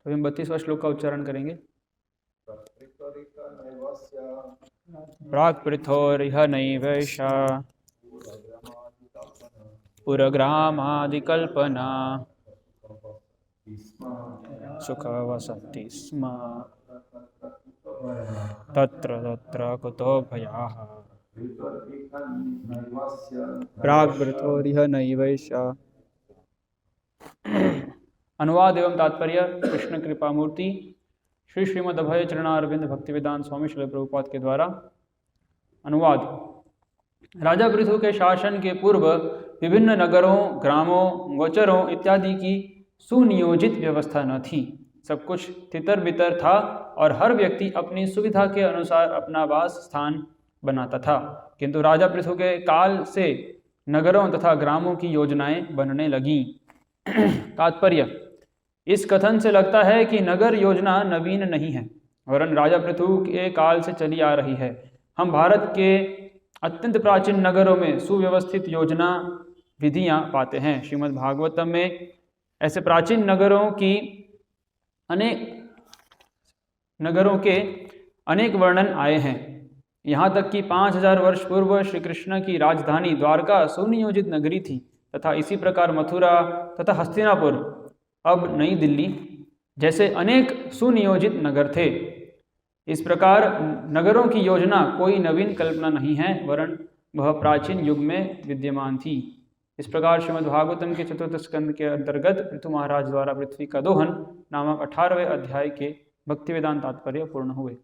तो हम 32वां श्लोक का उच्चारण करेंगे। प्राक् पृथोरिह नैवेशा पुरग्रामादिकल्पना सुखवसति स्म तत्र तत्र कुतो भयाः। प्राक् पृथोरिह नैवेशा। अनुवाद एवं तात्पर्य कृष्ण कृपा मूर्ति श्री श्रीमद् अभय चरणारविंद भक्तिवेदांत स्वामी श्रील प्रभुपाद के द्वारा अनुवाद। राजा पृथु के शासन के पूर्व विभिन्न नगरों, ग्रामों, गोचरों इत्यादि की सुनियोजित व्यवस्था न थी। सब कुछ तितर बितर था और हर व्यक्ति अपनी सुविधा के अनुसार अपना वास स्थान बनाता था। किंतु राजा पृथु के काल से नगरों तथा ग्रामों की योजनाएं बनने लगीं। तात्पर्य, इस कथन से लगता है कि नगर योजना नवीन नहीं है, वरन राजा पृथु के काल से चली आ रही है। हम भारत के अत्यंत प्राचीन नगरों में सुव्यवस्थित योजना विधियां पाते हैं। श्रीमद् भागवतम में ऐसे प्राचीन नगरों के अनेक वर्णन आए हैं। यहाँ तक कि 5000 वर्ष पूर्व श्री कृष्ण की राजधानी द्वारका सुनियोजित नगरी थी तथा इसी प्रकार मथुरा तथा हस्तिनापुर, अब नई दिल्ली जैसे अनेक सुनियोजित नगर थे। इस प्रकार नगरों की योजना कोई नवीन कल्पना नहीं है, वरन वह प्राचीन युग में विद्यमान थी। इस प्रकार श्रीमद् भागवतम के चतुर्थ स्कंद के अंतर्गत पृथु महाराज द्वारा पृथ्वी का दोहन नामक 18वें अध्याय के भक्तिवेदांत तात्पर्य पूर्ण हुए।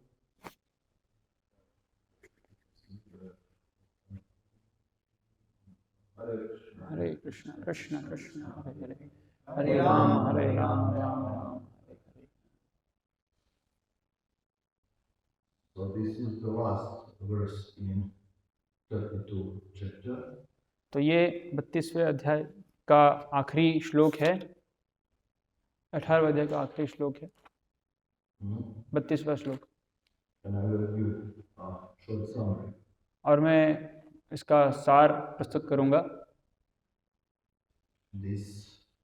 हरे कृष्ण कृष्ण कृष्ण हरे हरे, हरे Ram Ram Ram Ram Hare Hare. So this is the last verse in 32 chapter. तो ये 32वें अध्याय का आखिरी श्लोक है। 18वें अध्याय का आखिरी श्लोक है, 32वां श्लोक। And I will give a short summary. और मैं इसका सार प्रस्तुत करूंगा। This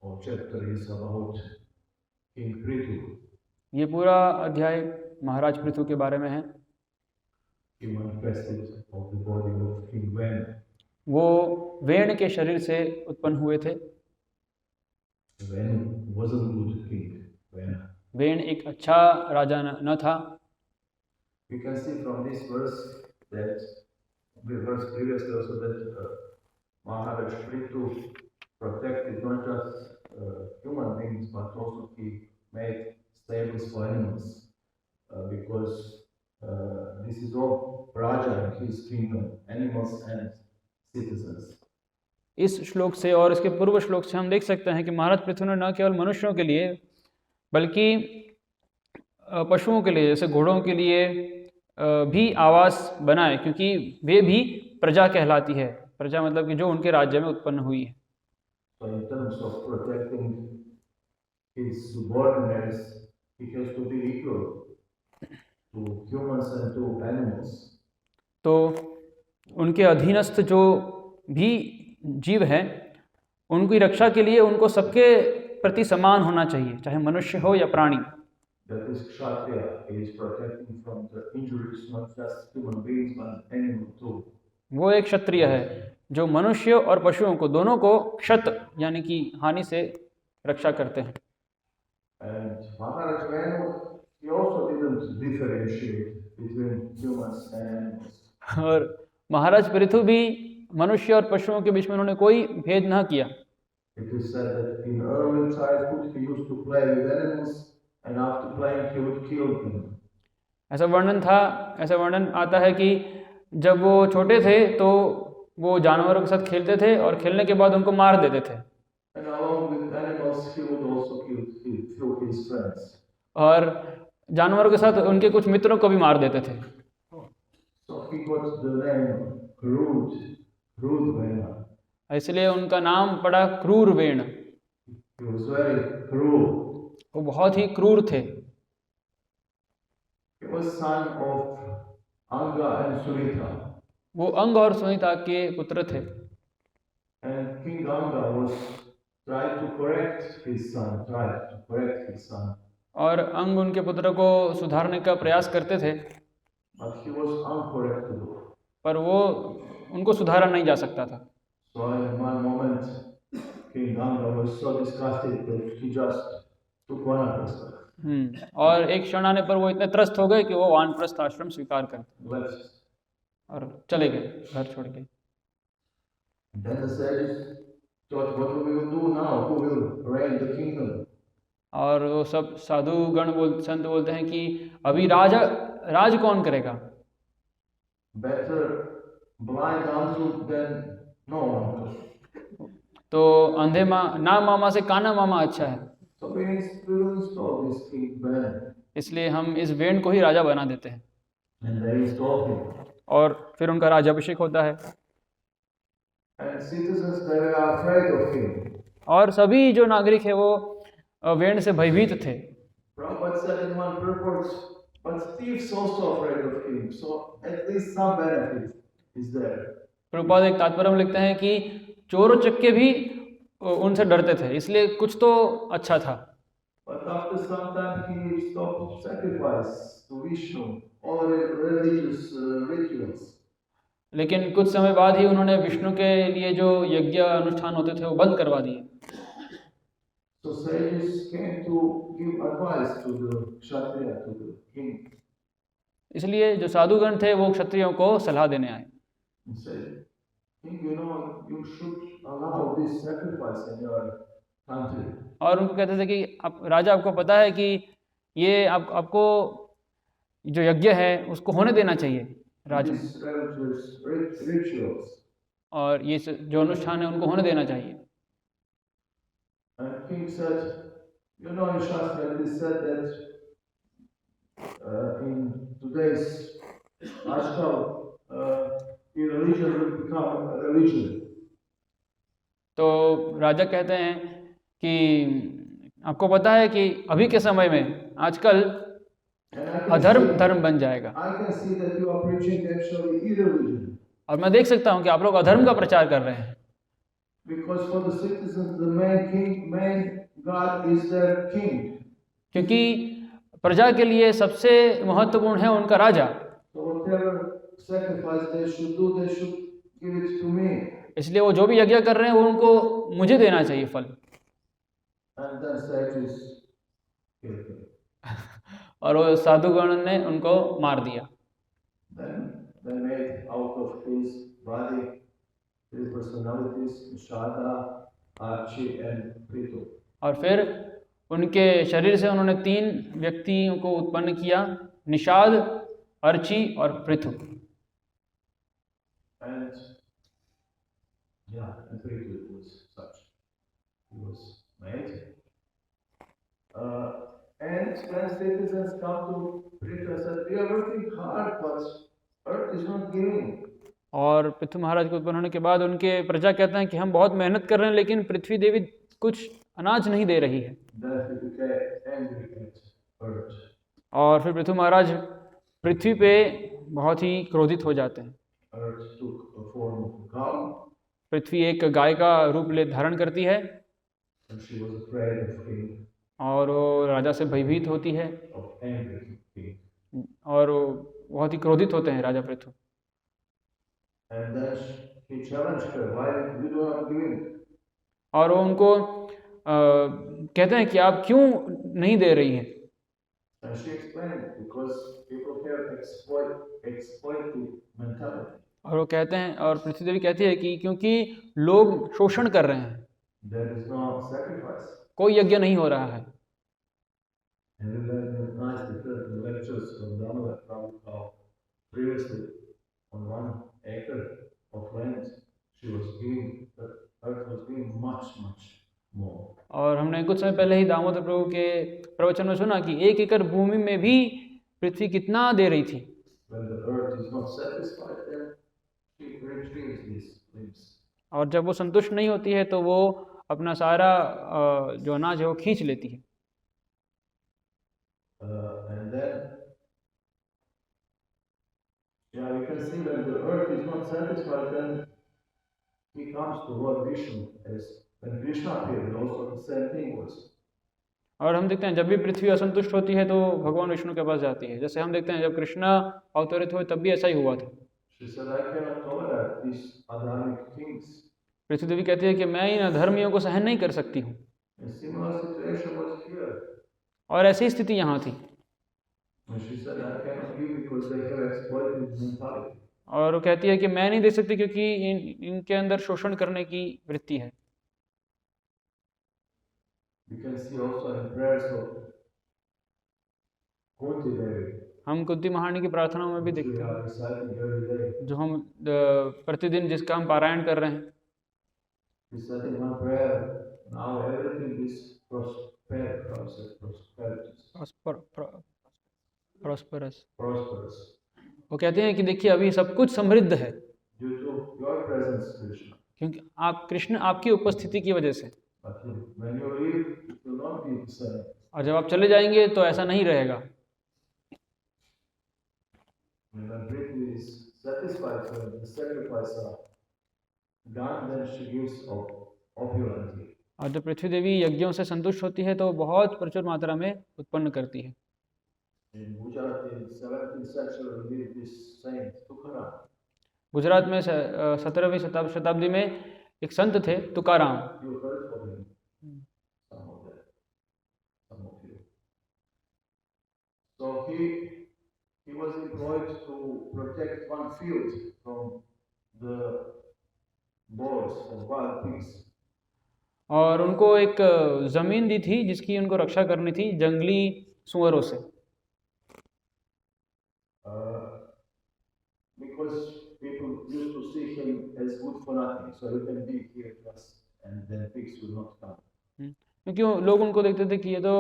whole chapter is about King Prithu. ये पूरा अध्याय महाराज पृथु के बारे में है। He manifested of the body of King Vena. वो वेण के शरीर से उत्पन्न हुए थे। Vena wasn't good king. Vena. वेण एक अच्छा राजा न था। We can see from this verse that the verse previously also that Maharaj Prithu protected not just human beings but also he made stables for animals because this is all Raja and his kingdom, animals and citizens. इस श्लोक से और इसके पूर्व श्लोक से हम देख सकते हैं कि महाराज पृथु ने न केवल मनुष्यों के लिए बल्कि पशुओं के लिए जैसे घोड़ों के लिए भी आवास बनाए, क्योंकि वे भी प्रजा कहलाती है। प्रजा मतलब कि जो उनके राज्य में उत्पन्न हुई है। So in terms of protecting his subordinates, he has to be equal to humans and to animals. तो उनके अधीनस्थ जो भी जीव हैं, उनकी रक्षा के लिए उनको सबके प्रति समान होना चाहिए, चाहे मनुष्य हो या प्राणी। That is Kshatriya. He is protecting from the injuries not just human beings but animals too. वो एक क्षत्रिय है जो मनुष्य और पशुओं को दोनों को क्षत यानी कि हानि से रक्षा करते हैं। And Maharaj Venu, he also didn't differentiate between humans and animals. और महाराज पृथु भी मनुष्य और पशुओं के बीच में उन्होंने कोई भेद न किया। It is said that in early childhood he used to play with animals and after playing he would kill them. ऐसा वर्णन आता है कि जब वो छोटे थे तो वो जानवरों के साथ खेलते थे और खेलने के बाद उनको मार देते थे। And along with animals he would also kill his friends. और जानवरों के साथ उनके कुछ मित्रों को भी मार देते थे। So he got the name Crude Vena. इसलिए उनका नाम पड़ा क्रूर वेण। He was very cruel. वो बहुत ही क्रूर थे। He was son of Anga and Sunita. वो अंग और सुनीता के पुत्र थे। And King Anga was tried to correct his son और अंग उनके पुत्र को सुधारने का प्रयास करते थे, but he was uncorrectable. पर वो उनको सुधारा नहीं जा सकता था। So in one moment, King Ganga was so disgusted that he just took Vanaprastha, और एक क्षण आने पर वो इतने त्रस्त हो गए कि वो वानप्रस्थ आश्रम स्वीकार करते left. और चले गए घर छोड़ के। And then the sages thought, what we will do now? Who will reign the kingdom? और वो सब साधुगण संत बोलते हैं कि अभी राज कौन करेगा? Better blind uncle than no uncle. तो अंधे ना मामा से काना मामा अच्छा है। So we will install this king Ben. इसलिए हम इस वेण को ही राजा बना देते हैं। And they installed him. और फिर उनका राज्याभिषेक होता है। And citizens, they were afraid of him. और सभी जो नागरिक है वो वेण से भयभीत थे। Prabhupada said in one purport, but thieves also afraid of him. So at least some benefit is there. Prabhupada एक तात्पर्य में लिखते हैं कि चोर चक्के भी उनसे डरते थे, इसलिए कुछ तो अच्छा था। But after some time he stopped sacrifice to Vishnu, all religious rituals. लेकिन कुछ समय बाद ही उन्होंने विष्णु के लिए जो यज्ञ अनुष्ठान होते थे वो बंद करवा दिए। So sages came to give advice to the Kshatriya, to the king. इसलिए जो साधुगण थे वो क्षत्रियों को सलाह देने आए। And said, King, you know, you should allow this sacrifice in your country. और उनको कहते थे कि राजा आपको पता है कि ये आपको जो यज्ञ है उसको होने देना चाहिए राजा, These religious rituals. और ये जो अनुष्ठान है उनको होने देना चाहिए। And king said, you know, in Shastra it is said that in today's ashram, irreligion will become a religion. तो राजा कहते हैं कि आपको पता है कि अभी के समय में आजकल अधर्म धर्म बन जाएगा। I can see that you are preaching actually irreligion. और मैं देख सकता हूँ कि आप लोग अधर्म का प्रचार कर रहे हैं। Because for the citizens, the main God is their king. क्योंकि प्रजा के लिए सबसे महत्वपूर्ण है उनका राजा। So whatever sacrifice they should do, they should give it to me. इसलिए वो जो भी यज्ञ कर रहे हैं वो उनको मुझे देना चाहिए फल। And then sages killed him. और वो साधुगण ने उनको मार दिया। Then they made out of his body three personalities, Nishada, Archie and Prithu. और फिर उनके शरीर से उन्होंने 3 व्यक्तियों को उत्पन्न किया, निषाद, अर्ची और Prithu. And Prithu was such. He was made. And when citizens come to Prithu and said, we are working hard, but earth is not giving. और पृथु महाराज के उत्पन्न होने के बाद उनके प्रजा कहते हैं कि हम बहुत मेहनत कर रहे हैं लेकिन पृथ्वी देवी कुछ अनाज नहीं दे रही है। और फिर पृथु महाराज पृथ्वी पे बहुत ही क्रोधित हो जाते हैं। पृथ्वी एक गाय का रूप धारण करती है और वो राजा से भयभीत होती है और बहुत ही क्रोधित होते हैं राजा पृथु। और वो उनको कहते हैं कि आप क्यों नहीं दे रही हैं? और वो कहते हैं, और पृथ्वी देवी कहती है कि क्योंकि लोग शोषण कर रहे हैं, कोई यज्ञ नहीं हो रहा है। On 1 acre of land, she was giving, the earth was giving much more. और हमने कुछ समय पहले ही दामोदर प्रभु के प्रवचन में सुना कि 1 एकड़ भूमि में भी पृथ्वी कितना दे रही थी। When the earth is not satisfied, then she retrieves these leaves. और जब वो संतुष्ट नहीं होती है तो वो अपना सारा जो अनाज है वो खींच लेती है। And then we can see when the earth is not satisfied, then he comes to Lord Vishnu. As when Krishna appeared, also the same thing was. और हम देखते हैं जब भी पृथ्वी असंतुष्ट होती है तो भगवान विष्णु के पास जाती है। जैसे हम देखते हैं जब कृष्ण अवतरित हुए तब भी ऐसा ही हुआ था। She said, I cannot tolerate these adamic things. पृथ्वी देवी कहती है कि मैं इन अधर्मियों को सहन नहीं कर सकती हूँ। A similar situation was here. और ऐसी स्थिति यहाँ थी। And she said, I cannot give because they have exploited mentality. और वो कहती है कि मैं नहीं दे सकती क्योंकि इनके अंदर शोषण करने की वृत्ति है। You can see also in prayers of Kunti Devi, हम कुंती महारानी की प्रार्थनाओं में भी which we देखते हैं, are reciting every day. जो हम प्रतिदिन जिसका हम पारायण कर रहे हैं। He said in one prayer, now everything is prosperous. prosperous. वो कहते हैं कि देखिए अभी सब कुछ समृद्ध है Due to your presence, Krishna. क्योंकि आप कृष्ण आपकी उपस्थिति की वजह से। But when you leave, it will not be the same. और जब आप चले जाएंगे तो ऐसा नहीं रहेगा। When Prithvi is satisfied when the sacrifices are done, then she gives opulently. और जब पृथ्वी देवी यज्ञों से संतुष्ट होती है तो बहुत प्रचुर मात्रा में उत्पन्न करती है। In Gujarat, in 17th century, lived this saint Tukaram. Gujarat में 17वीं शताब्दी में एक संत थे Tukaram. You heard of him? Some of them, some of you. So he was employed to protect one field from the boars or wild pigs. और उनको एक ज़मीन दी थी जिसकी उनको रक्षा करनी थी जंगली सुअरों से। Because people used to see him as good for nothing, so you can be here just and then pigs will not come. क्योंकि लोग उनको देखते थे कि ये तो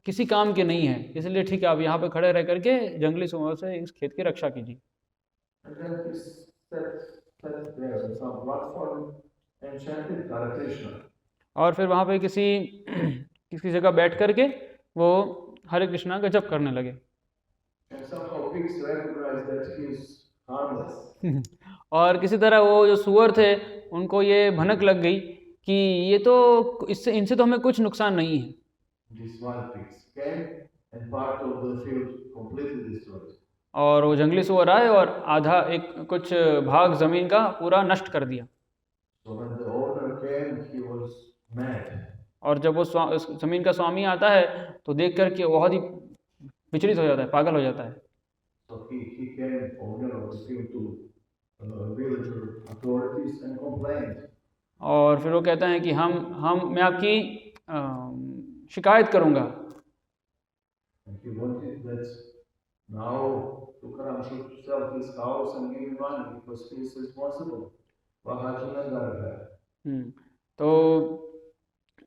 किसी काम के नहीं है, इसलिए ठीक है आप यहाँ पे खड़े रह करके जंगली सुअरों से इस खेत की रक्षा कीजिए। And then he sat there on some platform and chanted Hare Krishna. और फिर वहाँ पे किसी जगह बैठ करके वो हरे कृष्णा का जप करने लगे। And somehow pigs recognized that he is harmless. और किसी तरह वो जो सुअर थे उनको ये भनक लग गई कि ये तो इनसे तो हमें कुछ नुकसान नहीं है। These wild pigs came and part of the field completely destroyed. और वो जंगली सुअर आए और आधा कुछ भाग जमीन का पूरा नष्ट कर दिया। So when the owner came, he was mad. और जब वो जमीन का स्वामी आता है तो देख करके बहुत ही विचलित हो जाता है, पागल हो जाता है। So he came, owner of the field, to villager authorities and complained. और फिर वो कहता है कि मैं आपकी शिकायत करूंगा। And he wanted that now Tukaram should sell his house and give him money because he is responsible. तो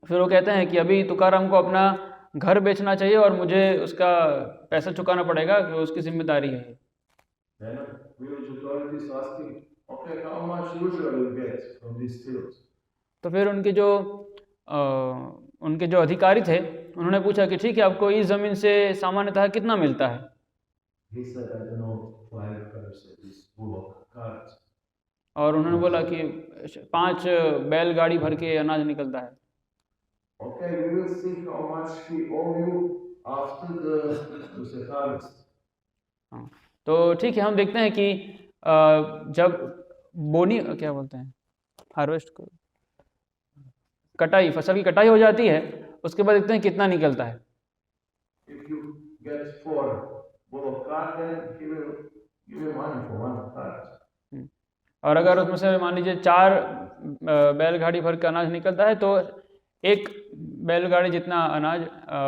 फिर वो कहते हैं कि अभी तुकाराम को अपना घर बेचना चाहिए और मुझे उसका पैसा चुकाना पड़ेगा कि उसकी जिम्मेदारी है। Then village authorities asking, okay, how much usually you get from these fields? तो फिर उनके जो अधिकारी थे उन्होंने पूछा कि ठीक है आपको इस जमीन से सामान्यतः कितना मिलता है? He said, I don't know, 5 cars, this bullock carts. और उन्होंने बोला कि 5 बैलगाड़ी भर के अनाज निकलता है। Okay, we will see how much he owe you after the harvest. तो ठीक है हम देखते हैं कि जब बोनी क्या बोलते हैं हार्वेस्ट को कटाई, फसल की कटाई हो जाती है उसके बाद देखते हैं कितना निकलता है। If you get 4 bullock cart, then he will give you money for 1 cart. और अगर उसमें से मान लीजिए 4 बैलगाड़ी भर का अनाज निकलता है तो 1 बैलगाड़ी जितना अनाज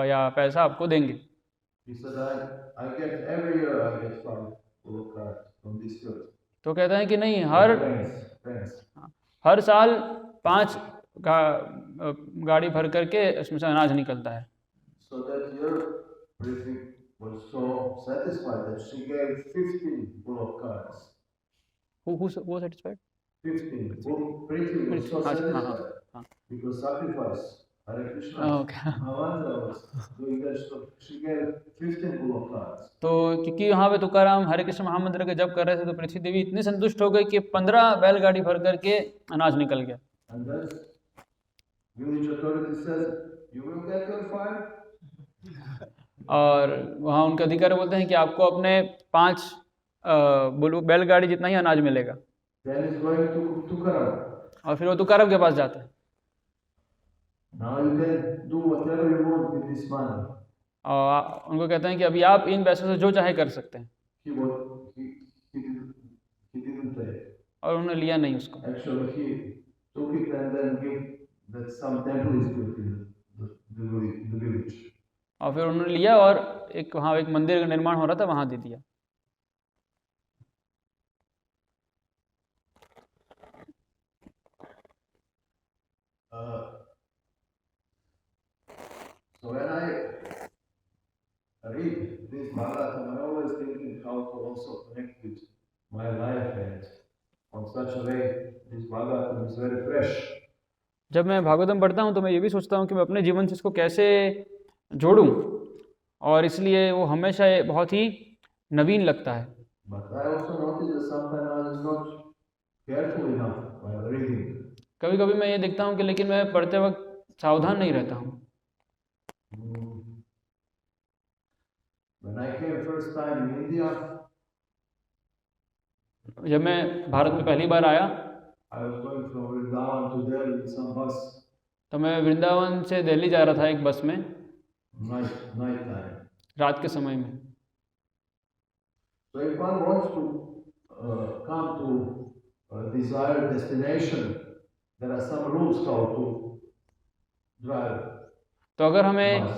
या पैसा आपको देंगे। He said, I get every year I get 5 bullock carts from this field. तो कहता है कि नहीं हर साल 5 गाड़ी भर करके उसमें से अनाज निकलता है। So that year Prithvi was so satisfied that she gave 15 bullock carts. Who was satisfied? 15. Prithvi was so satisfied because sacrifice. Hare Krishna. Okay. Bhavanja was doing that, so she gave 15 bullock carts. तो क्योंकि वहाँ पे तुकाराम हरे कृष्ण महामंत्र का जप कर रहे थे तो पृथ्वी देवी इतनी संतुष्ट हो गई कि 15 बैलगाड़ी भर करके अनाज निकल गया। And then village authority says, you will get your 5 और वहाँ उनके अधिकारी बोलते हैं कि आपको अपने 5 बैलगाड़ी जितना ही अनाज मिलेगा। Then he's going to Tukaram. और फिर वो तुकारम के पास जाता है। Now you can do whatever you want with this money. और उनको कहते हैं कि अभी आप इन पैसों से जो चाहे कर सकते हैं। He didn't take. और उन्होंने लिया नहीं उसको। Actually, he took it and then gave that some temple is built in the village. और फिर उन्होंने लिया और वहाँ एक मंदिर का निर्माण हो रहा था, वहाँ दे दिया। So when I read this Bhagavatam, I'm always thinking how to also connect with my life, and on such a way, this Bhagavatam is very fresh. जब मैं भागवतम पढ़ता हूँ तो मैं ये भी सोचता हूँ कि मैं अपने जीवन से इसको कैसे जोड़ूं, और इसलिए वो हमेशा बहुत ही नवीन लगता है। But I also notice that sometimes I was not careful enough while reading. कभी कभी मैं ये देखता हूँ कि लेकिन मैं पढ़ते वक्त सावधान नहीं रहता हूँ। When I came first time in India, जब मैं भारत में पहली बार आया, I was going from Vrindavan to Delhi in some bus. तो मैं वृंदावन से दिल्ली जा रहा था एक बस में, Night time. रात के समय में। So if one wants to come to a desired destination, there are some rules how to drive. तो अगर हमें bus.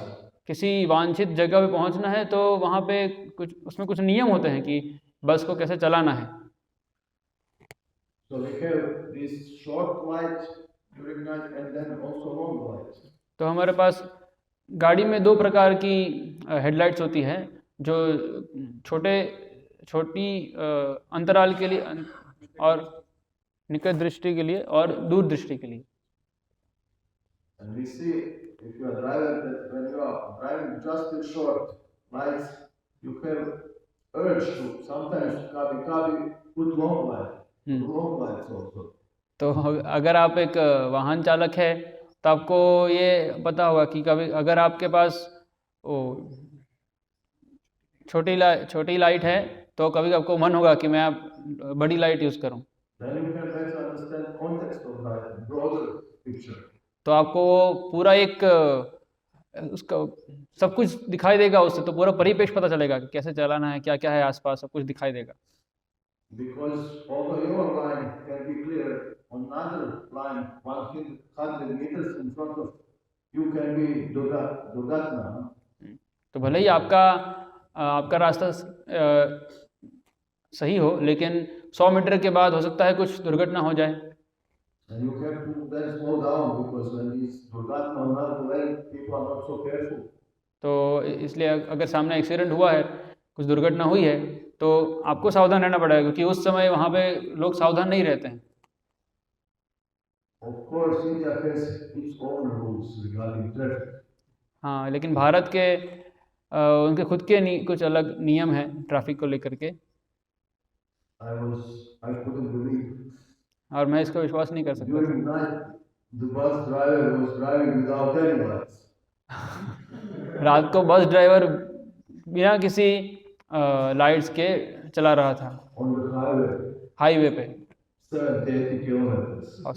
किसी वांछित जगह पे पहुंचना है तो वहाँ पे उसमें कुछ नियम होते हैं कि बस को कैसे चलाना है। So we have this short light during night and then also long light. तो हमारे पास गाड़ी में 2 प्रकार की हेडलाइट्स होती है, जो छोटी अंतराल के लिए और निकट दृष्टि के लिए और दूर दृष्टि के लिए। And we see if you are driving, that when you are driving just in short lights, you have urge to sometimes kabhi put long light. Long lights also. तो अगर आप एक वाहन चालक है तो आपको ये पता होगा कि कभी अगर आपके पास छोटी लाइट है तो कभी आपको मन होगा कि मैं बड़ी लाइट यूज़ करूं। Then you can better understand context of light, broader picture. तो आपको पूरा एक उसका सब कुछ दिखाई देगा उससे, तो पूरा परिपेक्ष पता चलेगा कि कैसे चलाना है, क्या क्या है आसपास, सब कुछ दिखाई देगा। Because although your line can be clear, on another line 100 meters in front of you can be Durgatma. तो भले ही आपका रास्ता सही हो, लेकिन 100 मीटर के बाद हो सकता है कुछ दुर्घटना हो जाए। And you have to then slow down because when this Durgatma on another lane, people are not so careful. तो इसलिए अगर सामने एक्सीडेंट हुआ है, कुछ दुर्घटना हुई है, तो आपको सावधान रहना पड़ेगा, क्योंकि उस समय वहाँ पे लोग सावधान नहीं रहते हैं। Of course, India has its own rules regarding traffic. हाँ, लेकिन भारत के उनके खुद के कुछ अलग नियम हैं ट्रैफिक को लेकर के। I couldn't believe. और मैं इसका विश्वास नहीं कर सकता। During night, the bus driver was driving without any lights. रात को बस ड्राइवर बिना किसी लाइट्स के चला रहा था On the हाईवे पे, 70 kilometers. और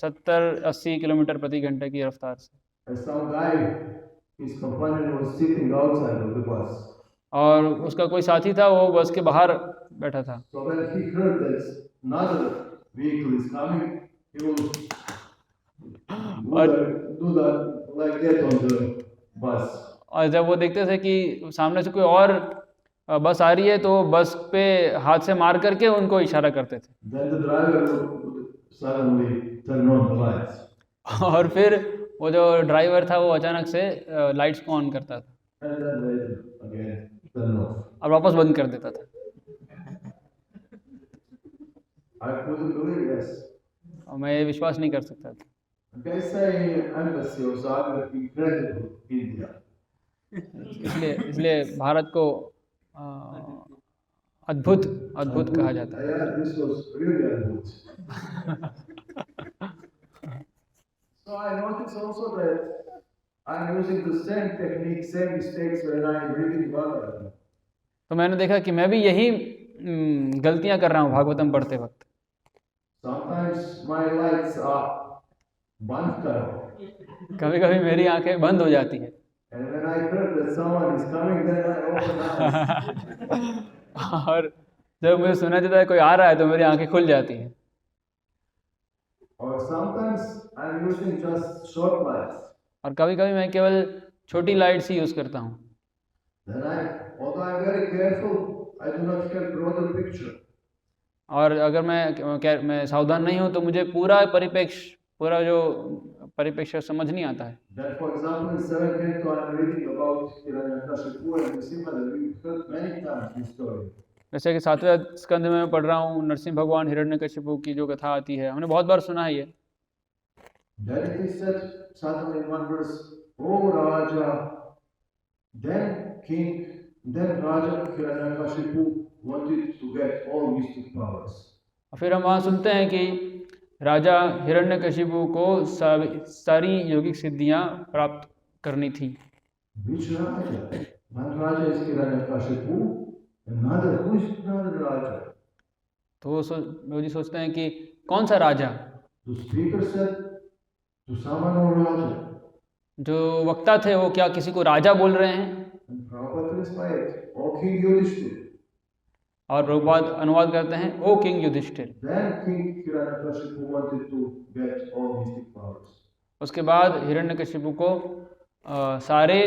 70-80 किलोमीटर प्रति घंटे की रफ्तार से। And some guy, his companion was sitting outside of the bus. और उसका कोई साथी था, वो बस के बाहर बैठा था। So when he heard that another vehicle is coming, he will do that like that on the bus. और जब वो देखते थे कि सामने से कोई और बस आ रही है तो बस पे हाथ से मार करके उनको इशारा करते थे। Then the driver would suddenly turn on the lights. और फिर वो जो ड्राइवर था वो अचानक से लाइट्स को ऑन करता था And then later again turn off. और वापस बंद कर देता था। I couldn't believe this. और मैं ये विश्वास नहीं कर सकता था। They say embassy of Zagreb incredible India. इसलिए भारत को अद्भुत कहा जाता है। Yeah, this was really good. So I noticed also that I'm using the same technique, same mistakes when I'm reading Bhagavatam. तो मैंने देखा कि मैं भी यही गलतियां कर रहा हूँ भागवतम पढ़ते वक्त। Sometimes my lights are band karo. कभी कभी मेरी आंखें बंद हो जाती है And when I heard that someone is coming, then I open eyes. और जब मुझे सुना देता है कोई आ रहा है तो मेरी आंखें खुल जाती हैं। Or sometimes I'm using just short lights. और कभी कभी मैं केवल छोटी लाइट्स ही यूज करता हूँ। Then although I'm very careful, I do not have broader picture. और अगर मैं सावधान नहीं हूँ तो मुझे पूरा जो परिप्रेक्ष्य समझ नहीं आता है। Then, for example, in 7th canto, I'm reading about Hiranyakashipu and Nrsimha. We've heard many times this story. जैसे कि 7वें स्कंद में मैं पढ़ रहा हूँ, नरसिंह भगवान हिरण्यकशिपु की जो कथा आती है, हमने बहुत बार सुना है ये। Then it is said suddenly in one verse, "O Raja, then king, then Raja Hiranyakashipu wanted to get all mystic powers." और फिर हम वहाँ सुनते हैं कि राजा हिरण्यकशिपु को सारी यौगिक सिद्धियाँ प्राप्त करनी थी। Which Raja? One Raja is Hiranyakashipu, another who is another Raja? तो वो जी सोचते हैं कि कौन सा राजा? The speaker said to someone or Raja. जो वक्ता थे वो क्या किसी को राजा बोल रहे हैं? And Prabhupada translated, "O King Yudhishthira." और प्रभुपाद अनुवाद करते हैं, O king Yudhishthira. Then King Hiranyakashipu wanted to get all mystic powers. उसके बाद हिरण्यकशिपु को सारे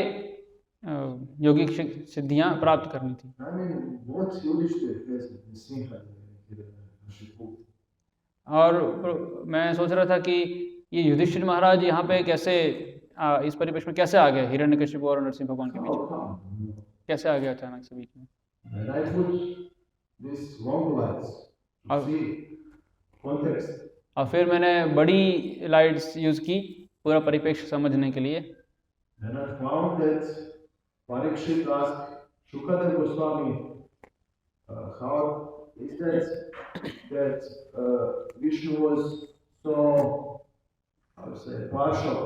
यौगिक सिद्धियां प्राप्त करनी थी। I mean, what Yudhishthira has Nrsimha Hiranyakashipu? और मैं सोच रहा था कि ये युधिष्ठिर महाराज यहाँ पे कैसे इस परिवेश में कैसे आ गए हिरण्यकशिपु और नरसिंह भगवान के बीच में, कैसे आ गया अचानक से बीच में। Then I put these long lights to see context. और फिर मैंने बड़ी लाइट्स यूज की पूरा परिप्रेक्ष्य समझने के लिए। Then I found that Parikshit asked Shukadeva Goswami, how is that Vishnu was so, how to say, partial?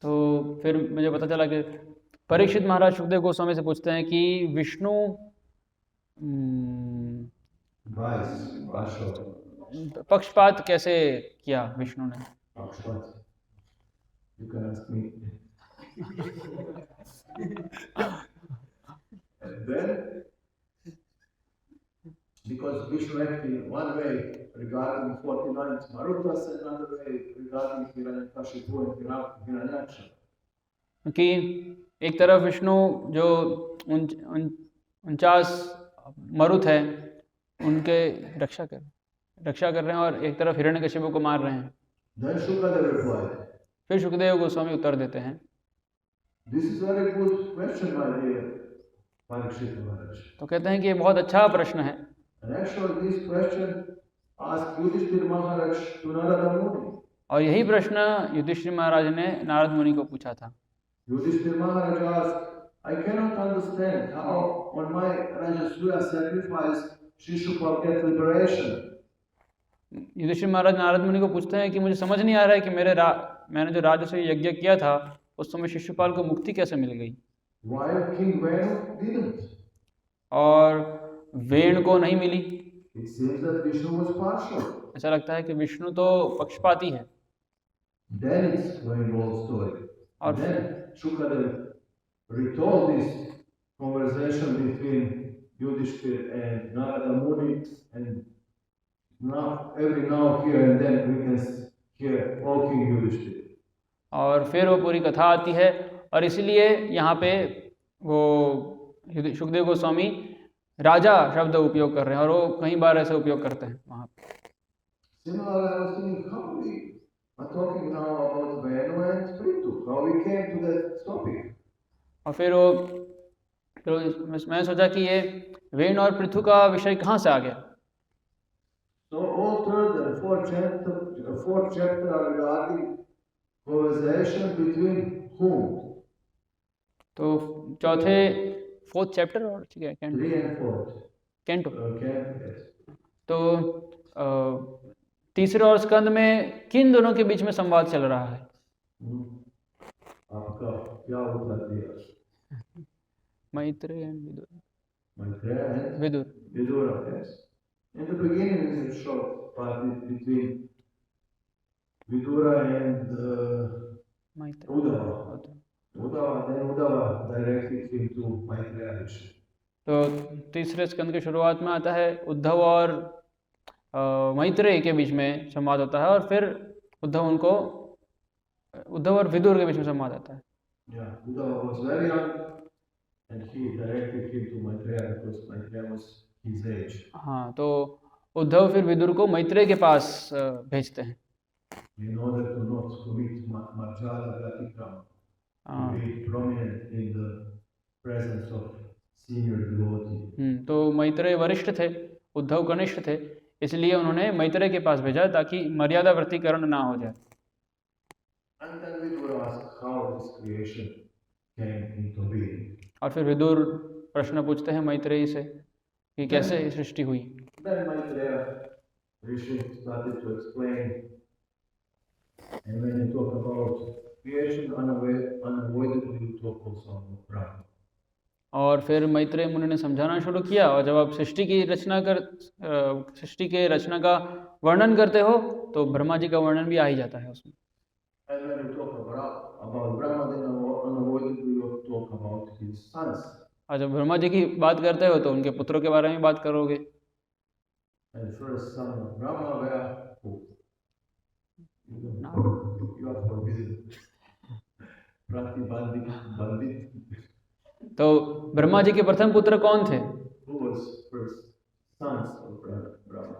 तो फिर मुझे पता चला कि परीक्षित महाराज सुखदेव गोस्वामी से पूछते हैं कि विष्णु पक्षपात कैसे किया विष्णु ने। Pक्षपात. You can ask me. And then, because Vishnu acted in one way regarding 49 Marutas, and another way regarding Hiranyakashipu and Hiranyaksha. क्योंकि एक तरफ विष्णु जो 49 मरुत है उनके रक्षा कर रहे हैं और एक तरफ हिरण्यकशिपु को मार रहे हैं। Then Shukadeva replied, फिर सुखदेव गोस्वामी उत्तर देते हैं, "This is a very good question, my dear Parikshit Maharaj." तो कहते हैं कि ये बहुत अच्छा प्रश्न है। And actually, this question asked Yudhishthira Maharaj to Narada Muni. और यही प्रश्न युधिष्ठिर महाराज ने नारद मुनि को पूछा था। Yudhishthira Maharaj asked, "I cannot understand how on my Rajasuya sacrifice Shishupal get liberation." Yudhishthir महाराज नारद मुनि को पूछते हैं कि मुझे समझ नहीं आ रहा है कि मैंने जो राजसूय यज्ञ किया था उस समय शिशुपाल को मुक्ति कैसे मिल गई। Why King Venu didn't? और वेण को नहीं मिली। It seems that Vishnu was partial. ऐसा लगता है कि विष्णु तो पक्षपाती है। Then it's going whole story. और then Shukadeva retold this conversation between Yudhishthira and Narada Muni, and now here and then we can hear, "O King Yudhishthira." और फिर वो पूरी कथा आती है और इसलिए यहाँ पे वो सुखदेव गोस्वामी राजा शब्द उपयोग कर रहे हैं और वो कई बार ऐसे उपयोग करते हैं वहाँ पे। Similarly, I was thinking, how we are talking now about Venu and Prithu, how we came to that topic. और फिर मैं सोचा कि ये वेण और पृथु का विषय कहाँ से आ गया। So all third and fourth chapter are regarding conversation between whom? तो चौथे फोर्थ चैप्टर और ठीक है कैंटो 3 and 4. Canto Yes. तो तीसरे और स्कंद में किन दोनों के बीच में संवाद चल रहा है। क्या होता है? Maitreya and Vidur. Maitreya and Vidur. Vidura, yes. In the beginning is a short part between Vidura and Maitreya. Uddhava. Then Uddhava directly came to Maitreya Rishi. तो तीसरे स्कंद की शुरुआत में आता है उद्धव और मैत्रेय के बीच में संवाद होता है, और फिर उद्धव और विदुर के बीच में संवाद आता है। Yeah, Uddhava was very young and he directly came to Maitreya because Maitreya was his age. हाँ, तो उद्धव फिर विदुर को मैत्रेय के पास भेजते हैं In order to not commit Marjala Vyatikrama, to be prominent in the presence of senior devotee. तो मैत्रेय वरिष्ठ थे, उद्धव कनिष्ठ थे, इसलिए उन्होंने मैत्रेय के पास भेजा ताकि मर्यादा वृत्तिकरण ना हो जाए। And then Vidura asked how this creation came into being. और फिर विदुर प्रश्न पूछते हैं मैत्रेय से कि कैसे सृष्टि हुई। Then Maitreya Rishi started to explain, and when you talk about creation, unavoidably you talk also about Brahma. और फिर मैत्रेय मुनि ने समझाना शुरू किया, और जब आप सृष्टि के रचना का वर्णन करते हो तो ब्रह्मा जी का वर्णन भी आ ही जाता है उसमें। And when you talk about Brahma, then unavoidably you talk about his sons. और जब ब्रह्मा जी की बात करते हो तो उनके पुत्रों के बारे में बात करोगे। And first son of Brahma were who? You are forbidden. Pratibandit. तो ब्रह्मा जी के प्रथम पुत्र कौन थे? Who was first sons of Brahma?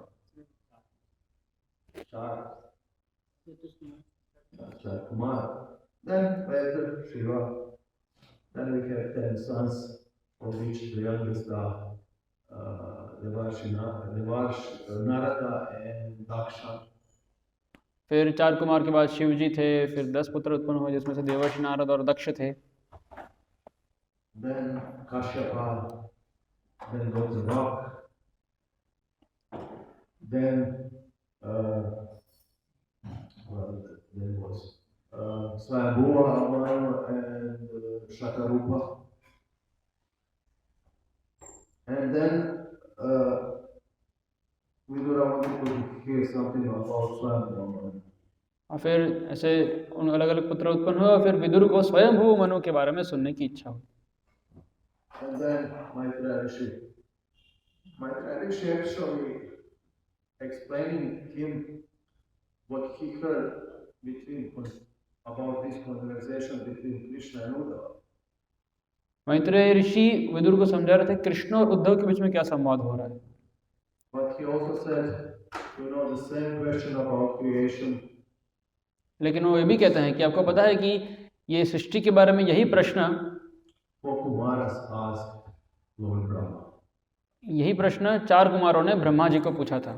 Kumar. Then later Shiva. Then we have 10 sons, of which the youngest are Narada and Daksha. फिर 4 कुमार के बाद शिव जी थे, फिर 10 पुत्र उत्पन्न हुए जिसमें से देवर्षि नारद और दक्ष थे। Then Kashyapa, then goes the rock, then there was Swayambhuva and Shatarupa, and then Vidura wanted to hear something about Swayambhuva. और फिर ऐसे उन अलग अलग पुत्र उत्पन्न हुए, और फिर विदुर को स्वयंभू मनु के बारे में सुनने की इच्छा हुई। And then Maitreya Rishi actually explaining him what he heard about this conversation between Krishna and Uddhava. Maitreya ऋषि विदुर को समझा रहे थे कृष्ण और उद्धव के बीच में क्या संवाद हो रहा है। But he also said, the same question about creation. लेकिन वो ये भी कहते हैं कि आपको पता है कि ये सृष्टि के बारे में यही प्रश्न यही प्रश्न 4 कुमारों ने ब्रह्मा जी को पूछा था।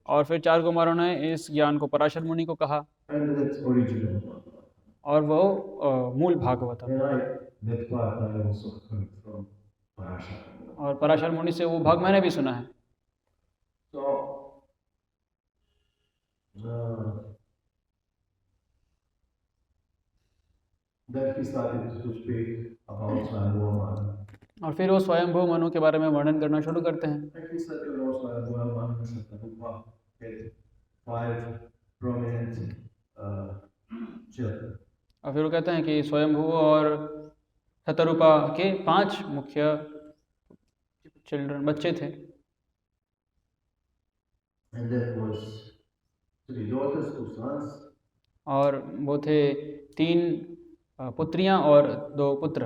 और फिर 4 कुमारों ने इस ज्ञान को पराशर मुनि को कहा, और वो मूल भागवत है। और पराशर मुनि से वो भाग मैंने भी सुना है। Then he started to speak about Swayambhuva Manu. और फिर वो स्वयंभू मनु के बारे में वर्णन करना शुरू करते हैं। And he said, Swayambhuva Manu and Shatarupa had 5 prominent children. और फिर वो कहते हैं कि स्वयंभू और शतरूपा के 5 मुख्य बच्चे थे। And that was 3 daughters, 2 sons. और वो थे 3 पुत्रियां और 2 पुत्र।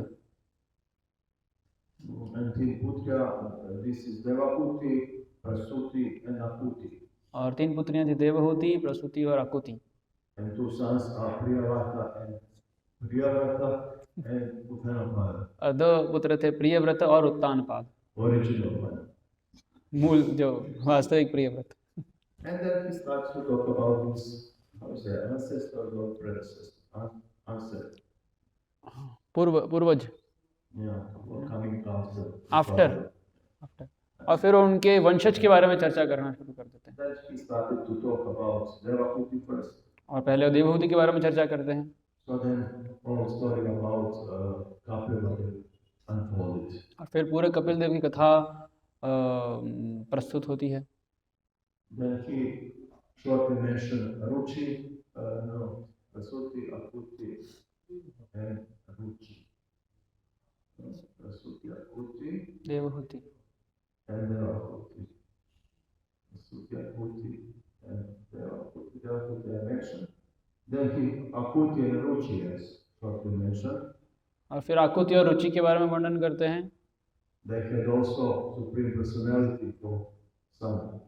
And 3 putra, this is Devahuti, Prasuti and Akuti. और 3 पुत्रियां थी देवहूति, प्रसूति और Akuti. And 2 sons are Priyavrata and Uttanapada. और 2 पुत्र थे प्रियव्रत और उत्तानपाद। Original one. मूल जो वास्तविक Priyavrat. And then he starts to talk about his ancestors or predecessors. पूर्वज। Yeah, coming after. आफ्टर। और फिर वो उनके वंशज के बारे में चर्चा करना शुरू कर देते हैं। Then he started to talk about Devahuti first. और पहले वो देवहूति के बारे में चर्चा करते हैं। So then all story about Kapila unfolded. और फिर पूरे कपिल देव की कथा प्रस्तुत होती है। Then he shortly mentioned Ruchi, Prasuti, Akuti, and Ruchi. Prasuti, Akuti, Devahuti and Devahuti. Prasuti, Akuti, and Devahuti. Devahuti I mentioned. Then he Akuti and Ruchi as shortly mentioned. और फिर आकुति और रुचि के बारे में वर्णन करते हैं। They had also supreme personality for son.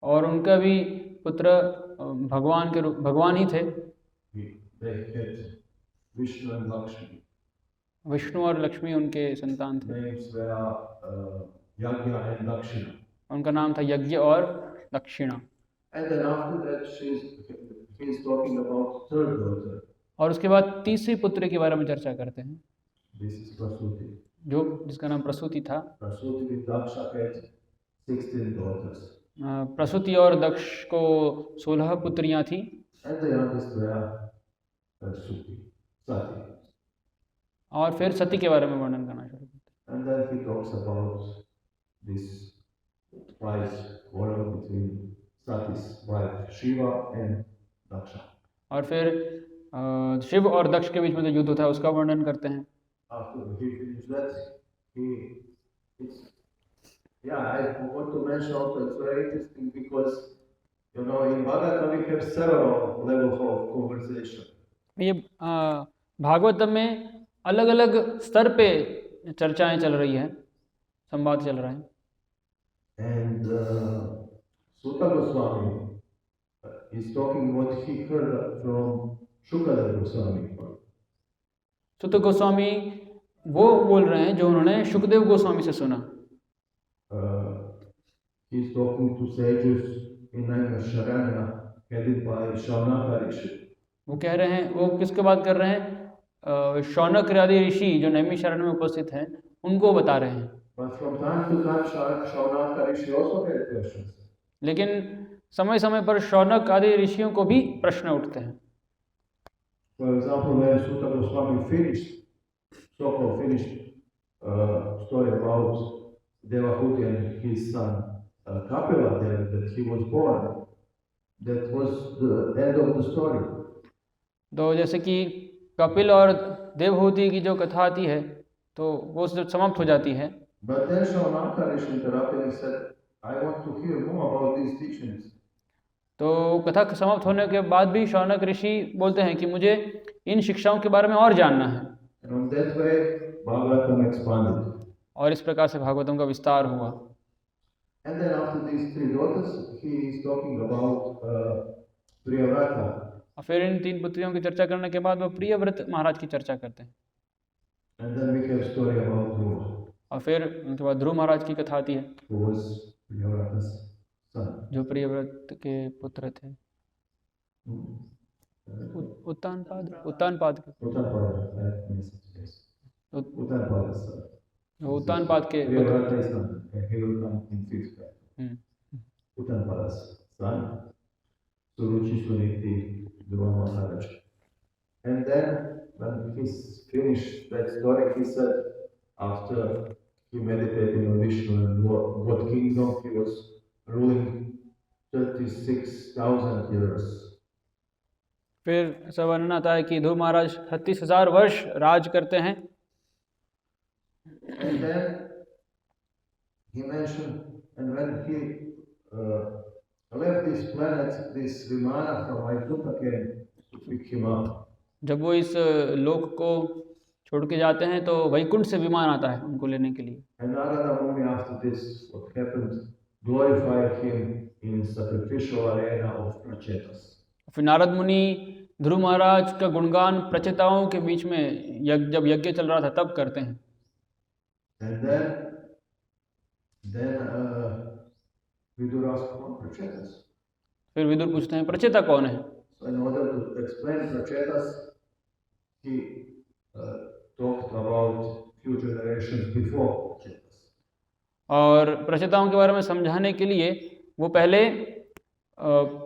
और उनका भी पुत्र भगवान ही थे। They had Vishnu and Lakshmi. Vishnu और लक्ष्मी उनके संतान थे। Names were Yagya and Dakshina. उनका नाम था यज्ञ और दक्षिणा। And then after that, he's talking about third daughter. और उसके बाद तीसरे पुत्र के बारे में चर्चा करते हैं। This is Prasuti. जिसका नाम प्रसूति था। Prasuti with Daksha had 16 daughters. प्रसूति और दक्ष को 16 पुत्रियां थी। And the youngest were Sati. और फिर सती के बारे में वर्णन करना शुरू करते हैं। And then he talks about this fight quarrel between Sati's wife Shiva and Daksha. और फिर शिव और दक्ष के बीच में जो युद्ध होता है उसका वर्णन करते हैं। After he finished that, I want to mention also it's very interesting because in Bhagavatam we have several levels of conversation. ये भागवतम में अलग अलग स्तर पे चर्चाएं चल रही है, संवाद चल रहा है। And Sutta Goswami is talking what he heard from Shukadeva Goswami. सुत गोस्वामी वो बोल रहे हैं जो उन्होंने शुकदेव गोस्वामी से सुना। He is talking to sages in Naimisharanya headed by Shaunaka Rishi. वो कह रहे हैं, वो किसके बात कर रहे हैं? शौनक आदि ऋषि जो नैमिषारण्य में उपस्थित हैं उनको बता रहे हैं। But from time to time Shaunaka Rishi also had questions. लेकिन समय समय पर शौनक आदि ऋषियों को भी प्रश्न उठते हैं। For example, when Sutta Goswami so-called finished story about Devahuti and his son Kapila, that he was born, that was the end of the story. तो जैसे कि कपिल और देवहूति की जो कथा आती है तो वो समाप्त हो जाती है। But then Shaunaka Rishi interrupted and said, I want to hear more about these teachings. तो कथा समाप्त होने के बाद भी शौनक ऋषि बोलते हैं कि मुझे इन शिक्षाओं के बारे में और जानना है। And on that way, Bhagavatam expanded. और इस प्रकार से भागवतम का विस्तार हुआ। And then after these three daughters, he is talking about Priyavrata. और फिर इन 3 पुत्रियों की चर्चा करने के बाद वो प्रियव्रत महाराज की चर्चा करते हैं। And then we have story about Dhruva. और फिर उनके बाद ध्रुव महाराज की कथा आती है, Who was Priyavrata's son. जो प्रियव्रत के पुत्र थे। उत्तानपाद के Uttanpada, वो उत्तानपाद के Priyavrata is son. He will come in 5th chapter. Uttanpada's son. Suruchi Suniti Dhruva Maharaj. And then when he's finished that story, he said after he meditated on Vishnu and what kingdom he was ruling 36,000 years. फिर ऐसा वर्णन आता है कि ध्रुव महाराज 36,000 वर्ष राज करते हैं। And then he mentioned, and when he left this planet, this Vimana from Vaikuntha came to pick him up. जब वो इस लोक को छोड़ के जाते हैं तो वैकुंठ से विमान आता है उनको लेने के लिए। And Narada Muni after this, what happened, glorified him in sacrificial arena of Prachetas. फिर नारद मुनि ध्रुव महाराज का गुणगान प्रचेताओं के बीच में जब यज्ञ चल रहा था तब करते हैं। And then Vidur asked about Prachetas. फिर विदुर पूछते हैं प्रचेता कौन है? So in order to explain Prachetas, he talked about few generations before Prachetas. और प्रचिताओं के बारे में समझाने के लिए वो पहले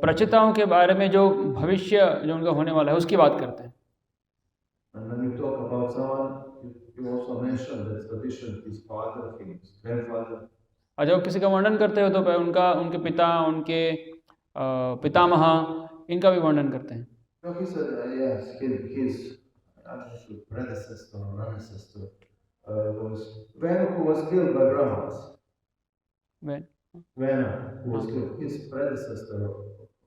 प्रचिताओं के बारे में जो भविष्य जो उनका होने वाला है उसकी बात करते हैं। And when you talk about someone, you also mention the tradition, his father, his grandfather. और जब किसी का वर्णन करते हो तो उनका उनके पिता, उनके पितामह, इनका भी वर्णन करते हैं। No, he said, yes, his predecessor or ancestor was Venu, who was killed by Brahmins. When? Venu, who was killed, his predecessor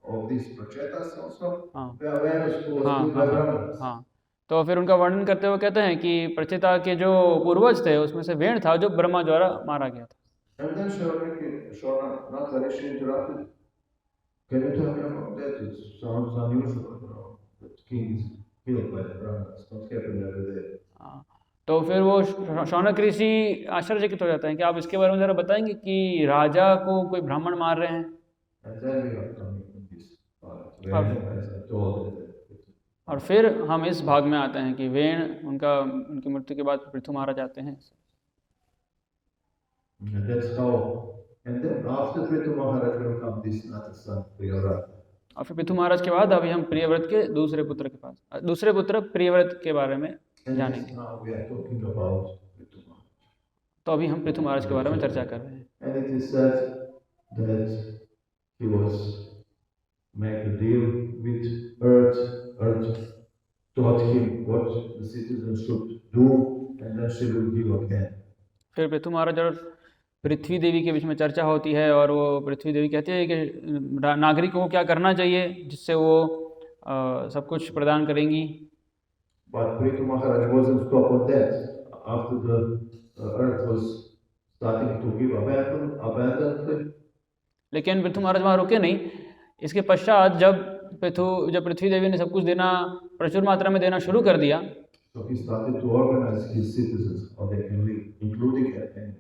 of these Prachetas also, Venus, who was killed by Brahmins. हाँ, तो फिर उनका वर्णन करते हुए कहते हैं कि प्रचिता के जो पूर्वज थे उसमें से वेण था जो ब्रह्मा द्वारा मारा गया था। And then Shonaka Rishi interrupted. Can you tell me about that? It sounds unusual, you know, that king is killed by the Brahmins. It's not happening every day. तो फिर वो शौनक ऋषि आश्चर्यचकित हो जाते हैं कि आप इसके बारे में जरा बताएंगे कि राजा को कोई ब्राह्मण मार रहे हैं। And then we are coming to this part where, as I told you, और फिर हम इस भाग में आते हैं कि वेण उनकी मृत्यु के बाद पृथु मारा जाते हैं। and that's how. And then after Prithu Maharaj will come this other son, Priyavrata. और फिर पृथु महाराज के बाद अभी हम प्रियव्रत के दूसरे पुत्र प्रियव्रत के बारे में जानेंगे। Now we are talking about Prithu Maharaj. तो अभी हम पृथु महाराज के बारे में चर्चा कर रहे हैं। And it is said that he was make a deal with Earth. Earth taught him what the citizens should do, and then she will give again. फिर पृथु महाराज और पृथ्वी देवी के बीच में चर्चा होती है और वो पृथ्वी देवी कहती है कि नागरिकों को क्या करना चाहिए जिससे वो सब कुछ प्रदान करेंगी। But Prithu Maharaj wasn't stopped on that. After the earth was starting to give abundantly. लेकिन पृथु महाराज वहाँ रुके नहीं। इसके पश्चात जब पृथ्वी देवी ने सब कुछ देना प्रचुर मात्रा में देना शुरू कर दिया, So he started to organize his citizens how they can live, including animals.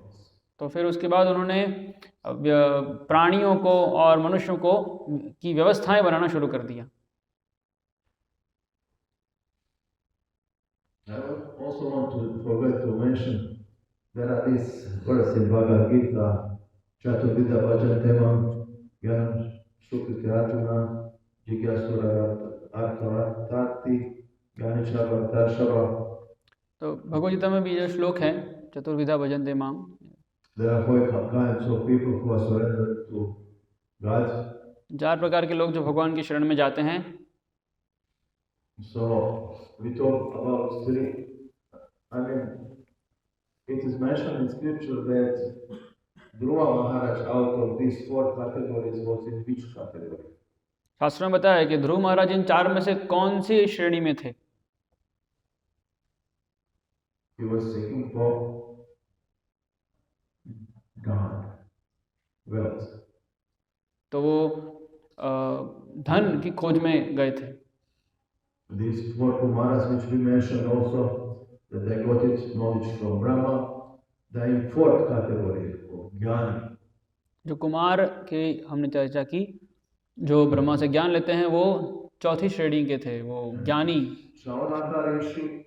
तो फिर उसके बाद उन्होंने प्राणियों को और मनुष्यों को की व्यवस्थाएं बनाना शुरू कर दिया। I also want to forget to mention there are these verses in Bhagavad Gita, Chaturvidha Bhajante Mam, Gyanam Sukriti Arjuna, Jigyasura Artharati, Gyanishabha. तो भगवद गीता में भी जो श्लोक है चतुर्विधा भजन्ते माम, There are 4 kinds of people who are surrendered to God. 4 प्रकार के लोग जो भगवान की शरण में जाते हैं। So we talk about 3. I mean, it is mentioned in scripture that Dhruva Maharaj out of these 4 categories was in which category? शास्त्रों में बताया है कि ध्रुव महाराज इन 4 में से कौन सी श्रेणी में थे। He was seeking for God, wealth. तो वो धन की खोज में गए थे। These 4 Kumaras which we mentioned also, that they got its knowledge from Brahma, they are in 4th category of Jnani. जो कुमार के हमने चर्चा की जो ब्रह्मा से ज्ञान लेते हैं वो 4थी श्रेणी के थे, वो ज्ञानी। Shaunaka Rishi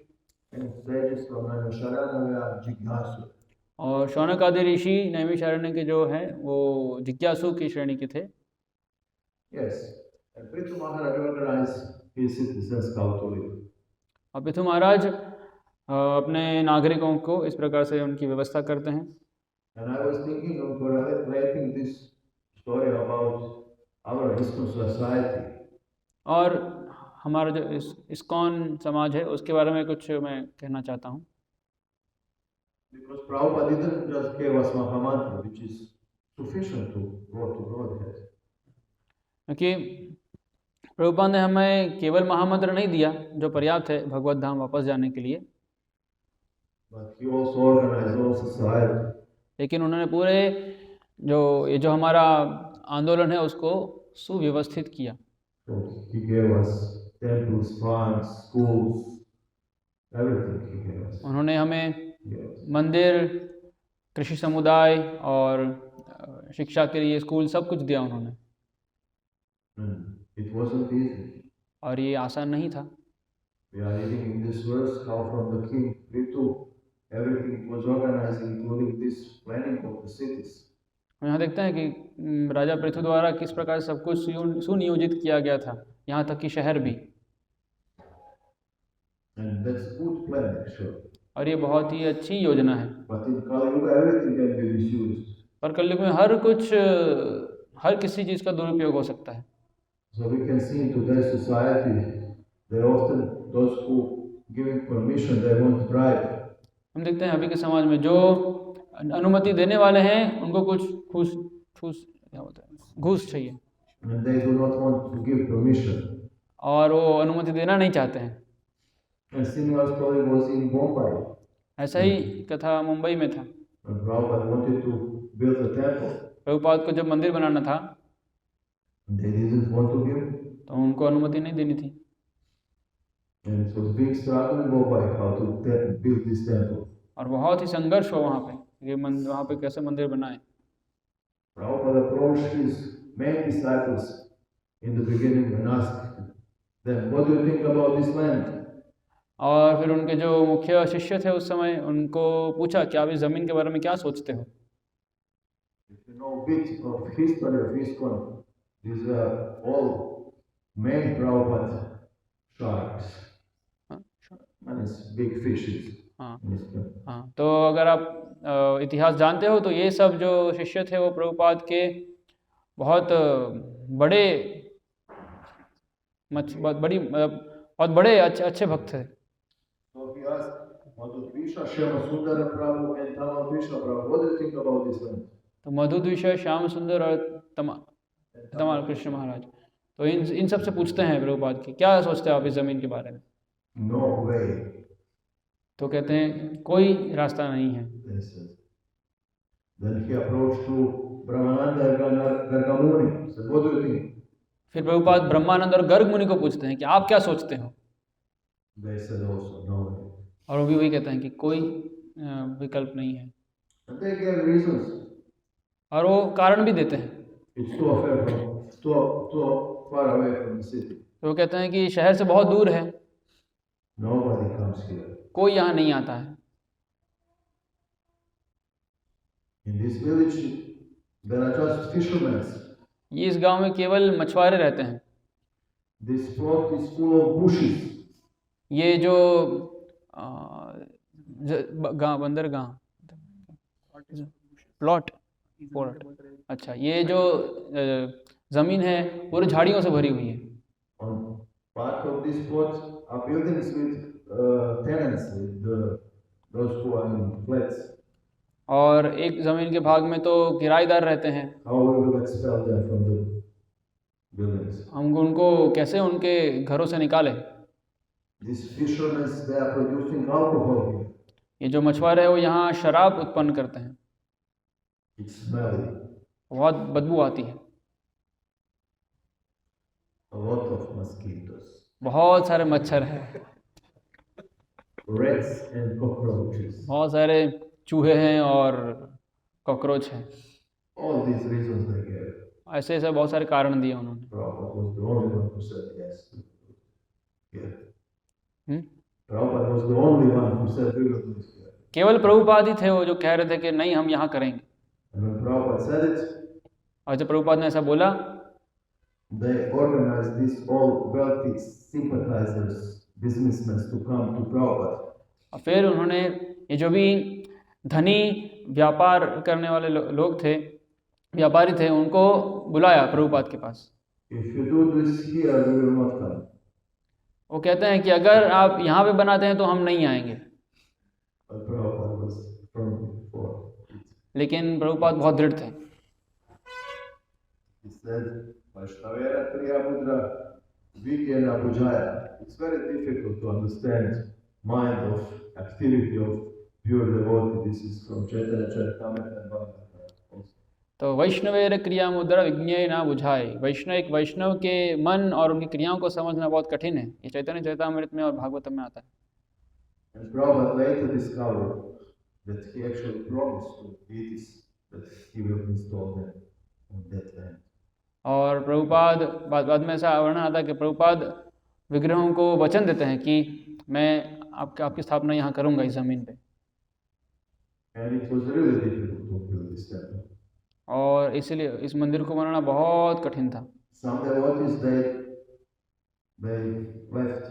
and sages from Naimisharanya are Jignasu. और शौनक आदि ऋषि नैमिषारण्य के जो हैं वो जिज्ञासु की श्रेणी के थे। Yes, and Prithu Maharaj organized his citizens how to live. और पृथु महाराज अपने नागरिकों को इस प्रकार से उनकी व्यवस्था करते हैं। And I was thinking of writing this story about our ISKCON society. और हमारा जो ISKCON समाज है उसके बारे में कुछ मैं कहना चाहता हूँ। Because Prabhupada didn't just give us Mahamantra, which is sufficient to go to Godhead. क्योंकि प्रभुपाद ने हमें केवल महामंत्र नहीं दिया जो पर्याप्त है भगवत धाम वापस जाने के लिए, But he also organized all society. लेकिन उन्होंने पूरे जो हमारा आंदोलन है उसको सुव्यवस्थित किया। So he gave us temples, farms, schools, everything he gave us. उन्होंने हमें Yes. मंदिर, कृषि समुदाय और शिक्षा के लिए स्कूल सब कुछ दिया उन्होंने। It wasn't easy. और ये आसान नहीं था। We are reading in this verse how from the king Prithu everything was organized, including this planning of the cities. हम यहाँ देखते हैं कि राजा पृथु द्वारा किस प्रकार सब कुछ सुनियोजित किया गया था, यहाँ तक कि शहर भी। And that's a good plan actually. और ये बहुत ही अच्छी योजना है। But in Kali Yuga, everything can be misused. पर कलयुग में हर किसी चीज़ का दुरुपयोग हो सकता है। So we can see in today's society, they often, those who giving permission, they want bribe. हम देखते हैं अभी के समाज में जो अनुमति देने वाले हैं उनको कुछ घूस चाहिए, And they do not want to give permission. और वो अनुमति देना नहीं चाहते हैं। And similar story was in Bombay. ऐसा ही कथा मुंबई में था। When Prabhupada wanted to build a temple, Prabhupada को जब मंदिर बनाना था they didn't want to give. तो उनको अनुमति नहीं देनी थी। And it was big struggle in Bombay how to build this temple. और बहुत ही संघर्ष हो वहाँ पे, ये वहाँ पे कैसे मंदिर बनाए। Prabhupada approached his main disciples in the beginning and asked them, what do you think about this land? और फिर उनके जो मुख्य शिष्य थे उस समय उनको पूछा कि आप इस ज़मीन के बारे में क्या सोचते हो। If you know a bit of history of ISKCON, these are all main Prabhupada sharks. And it's big fishes. हाँ in ISKCON. हाँ, तो अगर आप इतिहास जानते हो तो ये सब जो शिष्य थे वो प्रभुपाद के बहुत बड़े अच्छे भक्त थे। So he asked Madhudvisha, Shyama Sundara Prabhu and Tamadvisha Prabhu, what do you think about this land? तो मधुद्विषय, श्याम सुंदर और तमाल कृष्ण महाराज, तो इन सब से पूछते हैं प्रभुपाद की क्या सोचते हो आप इस ज़मीन के बारे में। No way. तो कहते हैं कोई रास्ता नहीं है। Then he approached to Brahmananda Gargamuni. Said, what do you think? फिर प्रभुपाद ब्रह्मानंद और गर्ग मुनि को पूछते हैं कि आप क्या सोचते हो। They said also, no way. और वो भी वही कहते हैं कि कोई विकल्प नहीं है। And they gave reasons. और वो कारण भी देते हैं। It's too far away from the city. तो वो कहते हैं कि शहर से बहुत दूर है, Nobody comes here. कोई यहाँ नहीं आता है। In this village, there are just fishermen. ये इस गांव में केवल मछुआरे रहते हैं। This plot is full of bushes. ये जो बंदरगाह प्लॉट, अच्छा, ये जो ज़मीन है पूरी झाड़ियों से भरी हुई है। On part of this plot are buildings with tenants, with those who are in flats. और एक ज़मीन के भाग में तो किराएदार रहते हैं। How we will expel them from the buildings? हम उनको कैसे उनके घरों से निकालें। These fishermen, they are producing alcohol here. ये जो मछुआरे हैं वो यहाँ शराब उत्पन्न करते हैं, It's smelly. बहुत बदबू आती है। A lot of mosquitoes. बहुत सारे मच्छर हैं, Rats and cockroaches. बहुत सारे चूहे हैं और कॉकरोच हैं। All these reasons they gave. ऐसे ऐसे बहुत सारे कारण दिए उन्होंने। Prabhupada was the only one who said yes. Yeah. Prabhupada was the only one who said we will do this here. केवल प्रभुपाद ही थे वो जो कह रहे थे कि नहीं हम यहाँ करेंगे। And when Prabhupada said it, और जब प्रभुपाद ने ऐसा बोला, they organized these all wealthy sympathizers, businessmen to come to Prabhupada. और फिर उन्होंने ये जो भी धनी व्यापार करने वाले लोग थे, व्यापारी थे, उनको बुलाया प्रभुपाद के पास। If you do this here, we will not come. वो कहते हैं कि अगर आप यहाँ पे बनाते हैं तो हम नहीं आएंगे। But Prabhupada was firm for it. लेकिन प्रभुपाद बहुत दृढ़ थे। He said, Vaishnavera Kriya Mudra Vigyana Bujaya. It's very difficult to understand mind of activity of pure devotee. This is from Chaitanya Charitamrita and Bhagavatam. तो वैष्णवेर क्रिया मुद्रा विज्ञेय ना बुझाए, वैष्णव के मन और उनकी क्रियाओं को समझना बहुत कठिन है। ये चैतन्य चरितामृत में और भागवतम में आता है। And Prabhupada later discovered that he actually promised to deities that he will install them on that land. और प्रभुपाद बाद में ऐसा वर्णन आता है कि प्रभुपाद विग्रहों को वचन देते हैं कि मैं आपकी स्थापना यहाँ करूँगा इस ज़मीन पे। And it was really difficult to build this temple. और इसीलिए इस मंदिर को बनाना बहुत कठिन था। Some devotees they left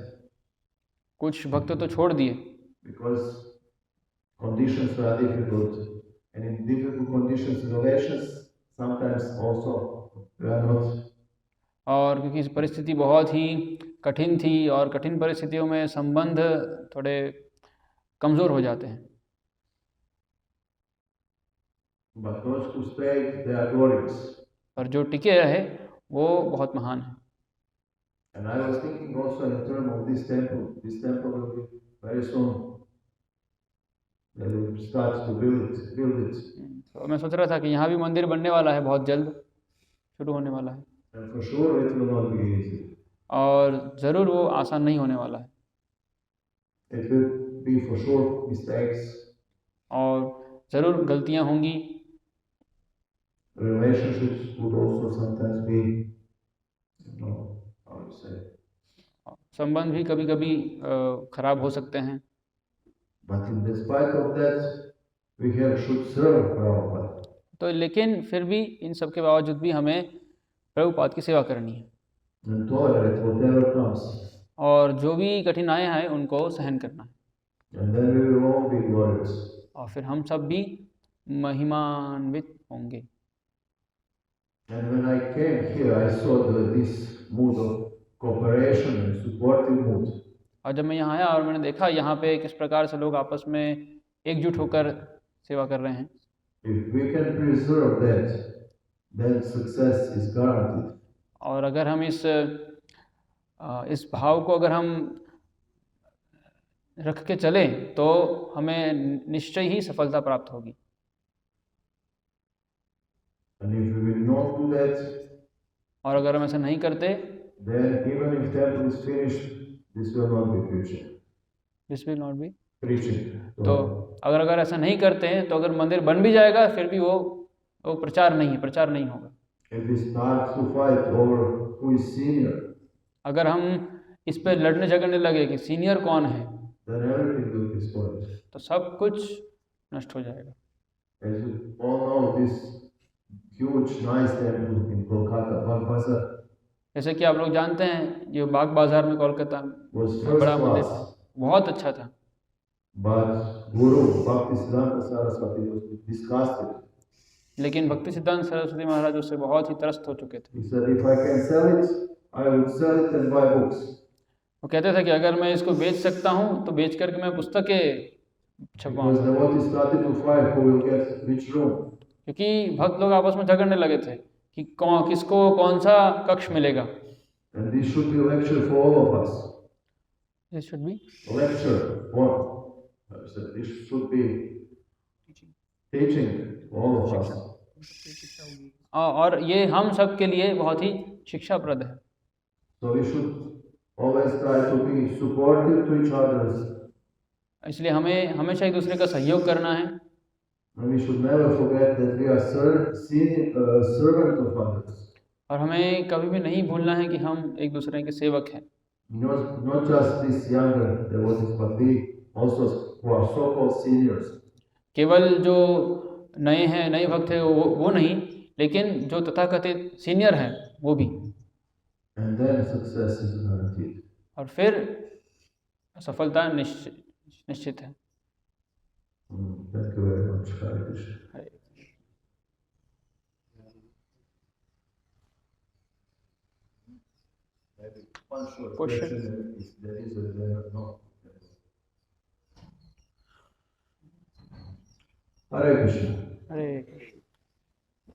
कुछ भक्त तो छोड़ दिए because conditions were difficult, and in difficult conditions relations sometimes also were not. और क्योंकि इस परिस्थिति बहुत ही कठिन थी और कठिन परिस्थितियों में संबंध थोड़े कमज़ोर हो जाते हैं। But those who stayed, they are glorious. पर जो टिके रहे वो बहुत महान है। And I was thinking also in terms of this temple. This temple will be very soon. They will start to build it. तो मैं सोच रहा था कि यहाँ भी मंदिर बनने वाला है, बहुत जल्द शुरू होने वाला है। And for sure it will not be easy. और ज़रूर वो आसान नहीं होने वाला है। It will be for sure mistakes. और ज़रूर गलतियाँ होंगी। Relationships would also sometimes be, how to say. संबंध भी कभी कभी खराब हो सकते हैं। But in despite of that, we should serve Prabhupada. तो लेकिन फिर भी इन सब के बावजूद भी हमें प्रभुपाद की सेवा करनी है And tolerate whatever comes. और जो भी कठिनाइयाँ हैं उनको सहन करना है। And then we will all be glorious. और फिर हम सब भी महिमान्वित होंगे। And when I came here, I saw this mood of cooperation and supportive mood. और जब मैं यहाँ आया और मैंने देखा यहाँ पे किस प्रकार से लोग आपस में एकजुट होकर सेवा कर रहे हैं। If we can preserve that, then success is guaranteed. और अगर हम इस भाव को अगर हम रख के चलें तो हमें निश्चय ही सफलता प्राप्त होगी। And if we will not do that, और अगर हम ऐसा नहीं करते, then even if temple is finished, this will not be preaching. This will not be preaching. तो अगर ऐसा नहीं करते हैं तो अगर मंदिर बन भी जाएगा फिर भी वो प्रचार नहीं होगा। If we start to fight over who is senior, अगर हम इस पे लड़ने झगड़ने लगे कि सीनियर कौन है, then everything will be spoiled. तो सब कुछ नष्ट हो जाएगा। As you all know, this huge nice temple in Kolkata, Bagh Bazaar, जैसे कि आप लोग जानते हैं जो बाग बाजार में कोलकाता में was first बड़ा मंदिर class. बहुत अच्छा था। But Guru Bhaktisiddhanta Saraswati was disgusted. लेकिन भक्ति सिद्धांत सरस्वती महाराज उससे बहुत ही त्रस्त हो चुके थे। He said, if I can sell it, I would sell it and buy books. वो कहते थे कि अगर मैं इसको बेच सकता हूँ तो बेच करके मैं पुस्तकें Because छपवाऊंगा। devotees started to fight who will get which room. क्योंकि भक्त लोग आपस में झगड़ने लगे थे कि किसको कौन सा कक्ष मिलेगा। And this should be a lecture for all of us. This should be A lecture for, this should be teaching for all of us. और ये हम सब के लिए बहुत ही शिक्षाप्रद है। So we should always try to be supportive to each other. इसलिए हमें हमेशा एक दूसरे का सहयोग करना है। And we should never forget that we are servant of others. और हमें कभी भी नहीं भूलना है कि हम एक दूसरे के सेवक हैं। Not just these younger devotees, but we also who are so-called seniors. केवल जो नए हैं, नए भक्त हैं वो नहीं, लेकिन जो तथाकथित सीनियर हैं वो भी। And then success is guaranteed. और फिर सफलता निश्चित है। Thank you very much, Hare Krishna. Hare Maybe one short Question. question, if there is a there no. Hare Krishna. Hare